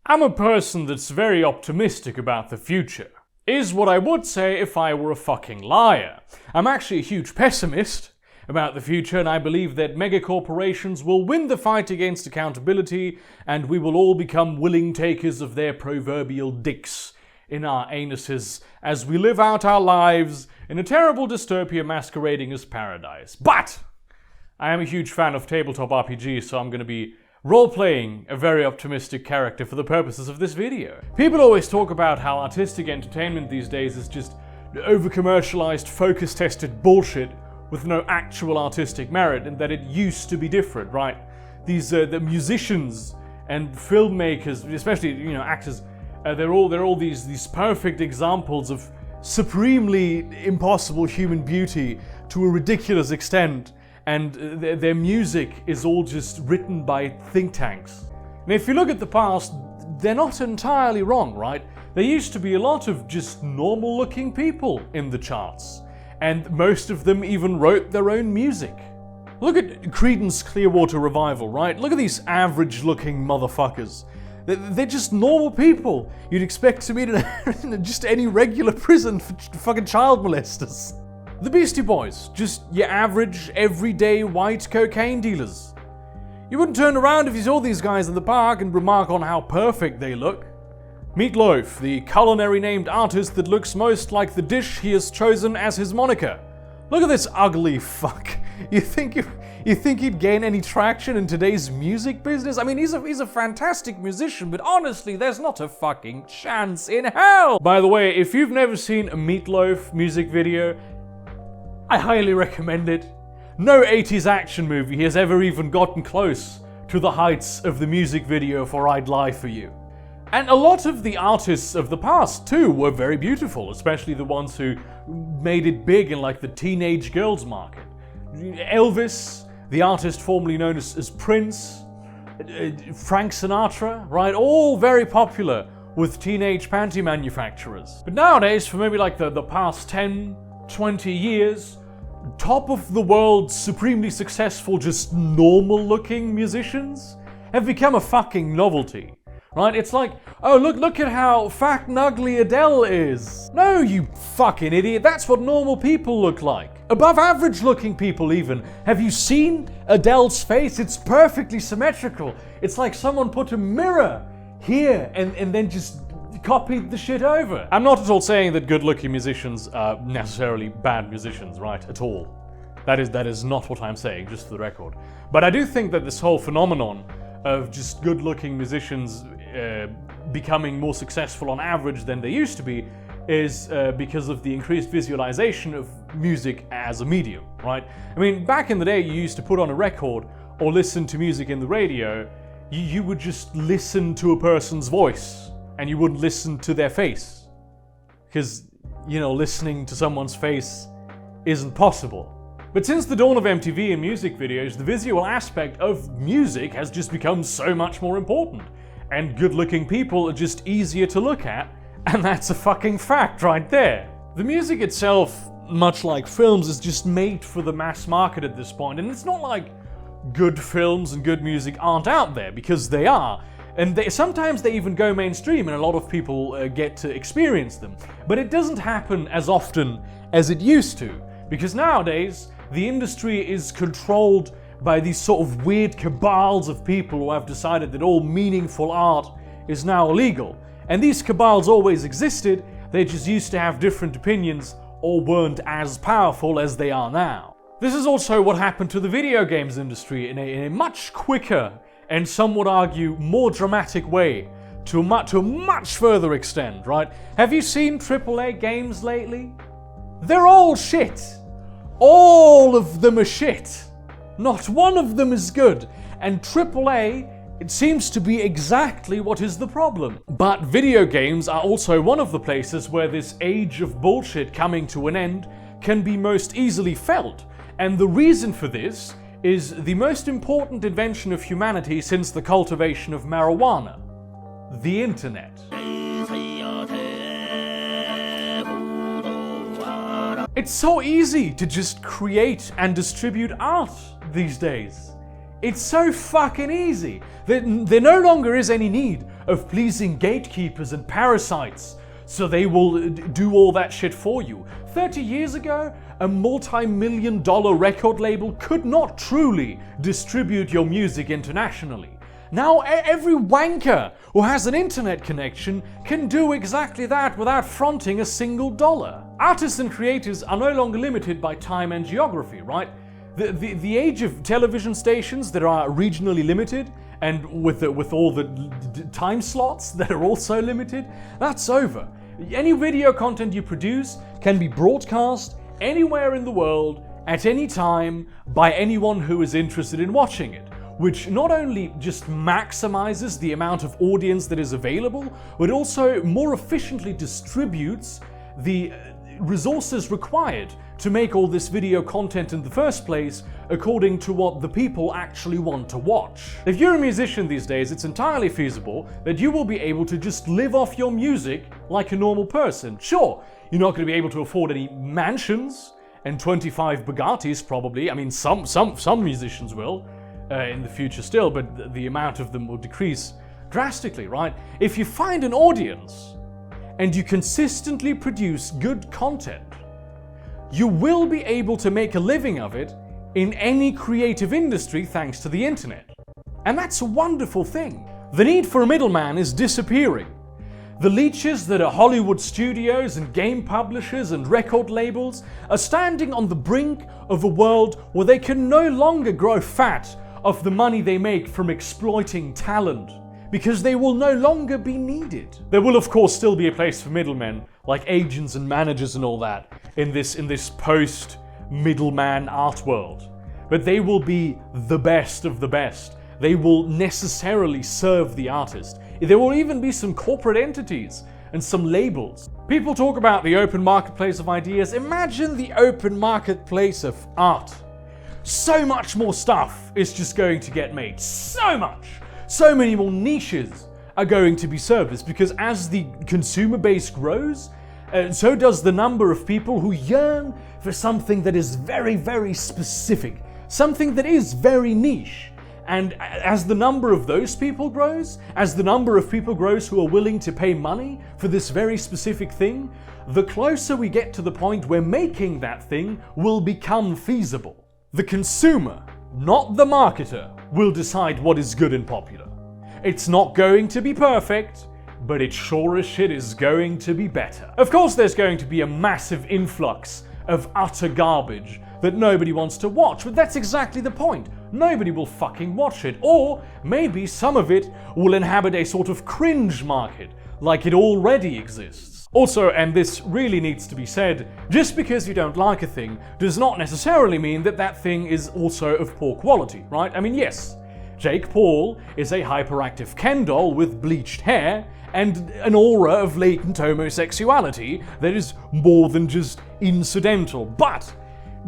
I'm a person that's very optimistic about the future. Is what I would say if I were a fucking liar. I'm actually a huge pessimist about the future, and I believe that megacorporations will win the fight against accountability, and we will all become willing takers of their proverbial dicks in our anuses as we live out our lives in a terrible dystopia masquerading as paradise. But I am a huge fan of tabletop RPGs, so I'm going to be role-playing a very optimistic character for the purposes of this video. People always talk about how artistic entertainment these days is just over-commercialized, focus-tested bullshit with no actual artistic merit, and that it used to be different, right? These the musicians and filmmakers, especially actors, they're all these perfect examples of supremely impossible human beauty to a ridiculous extent. And their music is all just written by think tanks. And if you look at the past, they're not entirely wrong, right? There used to be a lot of just normal looking people in the charts. And most of them even wrote their own music. Look at Creedence Clearwater Revival, right? Look at these average looking motherfuckers. They're just normal people you'd expect to meet in just any regular prison for fucking child molesters. The Beastie Boys, just your average, everyday white cocaine dealers. You wouldn't turn around if you saw these guys in the park and remark on how perfect they look. Meatloaf, the culinary named artist that looks most like the dish he has chosen as his moniker. Look at this ugly fuck. You think he'd gain any traction in today's music business? I mean, he's a fantastic musician, but honestly, there's not a fucking chance in hell. By the way, if you've never seen a Meatloaf music video, I highly recommend it. No 80s action movie has ever even gotten close to the heights of the music video for I'd Lie For You. And a lot of the artists of the past too were very beautiful, especially the ones who made it big in like the teenage girls market. Elvis, the artist formerly known as Prince, Frank Sinatra, right? All very popular with teenage panty manufacturers. But nowadays, for maybe like the past 10, 20 years, top of the world, supremely successful, just normal looking musicians have become a fucking novelty, right? It's like, oh look at how fat and ugly Adele is. No, you fucking idiot, that's what normal people look like. Above average looking people even. Have you seen Adele's face? It's perfectly symmetrical. It's like someone put a mirror here and then just copied the shit over. I'm not at all saying that good-looking musicians are necessarily bad musicians, right? At all. That is not what I'm saying, just for the record. But I do think that this whole phenomenon of just good-looking musicians becoming more successful on average than they used to be is because of the increased visualization of music as a medium, right? I mean, back in the day, you used to put on a record or listen to music in the radio. You would just listen to a person's voice, and you wouldn't listen to their face. Because, listening to someone's face isn't possible. But since the dawn of MTV and music videos, the visual aspect of music has just become so much more important. And good-looking people are just easier to look at, and that's a fucking fact right there. The music itself, much like films, is just made for the mass market at this point, and it's not like good films and good music aren't out there, because they are. And sometimes they even go mainstream and a lot of people get to experience them. But it doesn't happen as often as it used to. Because nowadays, the industry is controlled by these sort of weird cabals of people who have decided that all meaningful art is now illegal. And these cabals always existed, they just used to have different opinions or weren't as powerful as they are now. This is also what happened to the video games industry in a much quicker and some would argue more dramatic way, to a much further extent, right? Have you seen AAA games lately? They're all shit. All of them are shit. Not one of them is good. And AAA, it seems to be exactly what is the problem. But video games are also one of the places where this age of bullshit coming to an end can be most easily felt. And the reason for this is the most important invention of humanity since the cultivation of marijuana: the internet. It's so easy to just create and distribute art these days. It's so fucking easy that there no longer is any need of pleasing gatekeepers and parasites, so they will do all that shit for you. 30 years ago, a multi-million-dollar record label could not truly distribute your music internationally. Now every wanker who has an internet connection can do exactly that without fronting a single dollar. Artists and creators are no longer limited by time and geography, right? The age of television stations that are regionally limited and with all the time slots that are also limited, that's over. Any video content you produce can be broadcast anywhere in the world at any time by anyone who is interested in watching it, which not only just maximizes the amount of audience that is available, but also more efficiently distributes the resources required to make all this video content in the first place according to what the people actually want to watch. If you're a musician these days, it's entirely feasible that you will be able to just live off your music like a normal person. Sure, you're not going to be able to afford any mansions and 25 Bugattis probably. I mean, some musicians will in the future still, but the amount of them will decrease drastically, right? If you find an audience and you consistently produce good content, you will be able to make a living of it in any creative industry thanks to the internet. And that's a wonderful thing. The need for a middleman is disappearing. The leeches that are Hollywood studios and game publishers and record labels are standing on the brink of a world where they can no longer grow fat off the money they make from exploiting talent, because they will no longer be needed. There will of course still be a place for middlemen, like agents and managers and all that, in this post-middleman art world. But they will be the best of the best. They will necessarily serve the artist. There will even be some corporate entities and some labels. People talk about the open marketplace of ideas. Imagine the open marketplace of art. So much more stuff is just going to get made. So much! So many more niches are going to be serviced, because as the consumer base grows, so does the number of people who yearn for something that is very, very specific, something that is very niche. And as the number of those people grows, as the number of people grows who are willing to pay money for this very specific thing, the closer we get to the point where making that thing will become feasible. The consumer, not the marketer, will decide what is good and popular. It's not going to be perfect, but it sure as shit is going to be better. Of course there's going to be a massive influx of utter garbage that nobody wants to watch, but that's exactly the point. Nobody will fucking watch it, or maybe some of it will inhabit a sort of cringe market, like it already exists. Also, and this really needs to be said, just because you don't like a thing does not necessarily mean that that thing is also of poor quality, right? I mean, yes, Jake Paul is a hyperactive Ken doll with bleached hair and an aura of latent homosexuality that is more than just incidental. But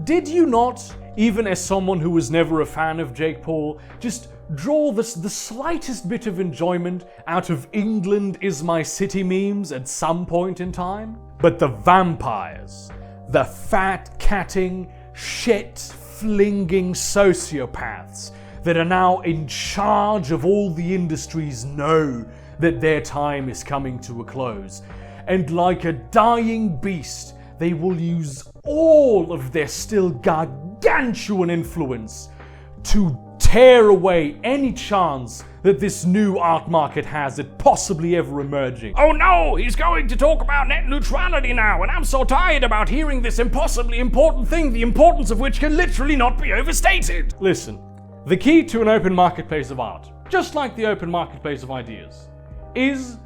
did you not, even as someone who was never a fan of Jake Paul, just draw the slightest bit of enjoyment out of England is my city memes at some point in time? But the vampires, the fat-catting, shit-flinging sociopaths that are now in charge of all the industries know that their time is coming to a close. And like a dying beast, they will use all of their still gargantuan influence to tear away any chance that this new art market has at possibly ever emerging. Oh no, he's going to talk about net neutrality now, and I'm so tired about hearing this impossibly important thing, the importance of which can literally not be overstated. Listen, the key to an open marketplace of art, just like the open marketplace of ideas, is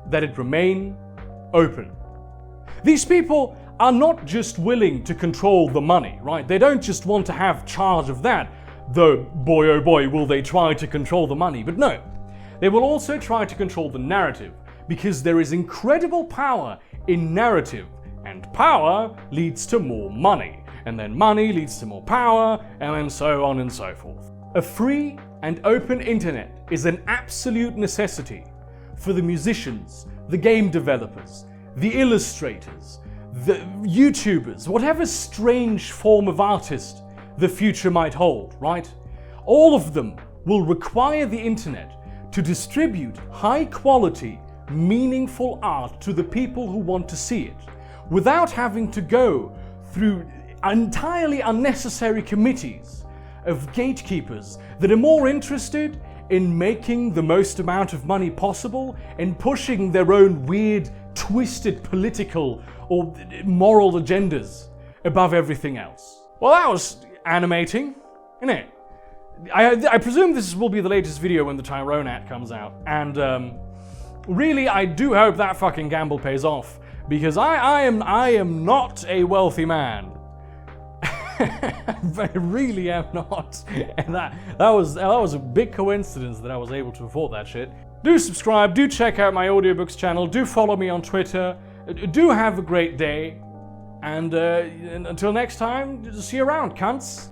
that it remain open. These people are not just willing to control the money, right? They don't just want to have charge of that, though boy oh boy will they try to control the money. But no, they will also try to control the narrative, because there is incredible power in narrative, and power leads to more money, and then money leads to more power, and then so on and so forth. A free and open internet is an absolute necessity for the musicians, the game developers, the illustrators, the YouTubers, whatever strange form of artist the future might hold, right? All of them will require the internet to distribute high-quality, meaningful art to the people who want to see it, without having to go through entirely unnecessary committees of gatekeepers that are more interested in making the most amount of money possible and pushing their own weird, twisted political or moral agendas above everything else. Well, that was animating, isn't it? I presume this will be the latest video when the Tyrone Act comes out, and really I do hope that fucking gamble pays off, because I am not a wealthy man. I really am not. And that was a big coincidence that I was able to afford that shit. Do subscribe, do check out my audiobooks channel, do follow me on Twitter, do have a great day, and until next time, see you around, cunts.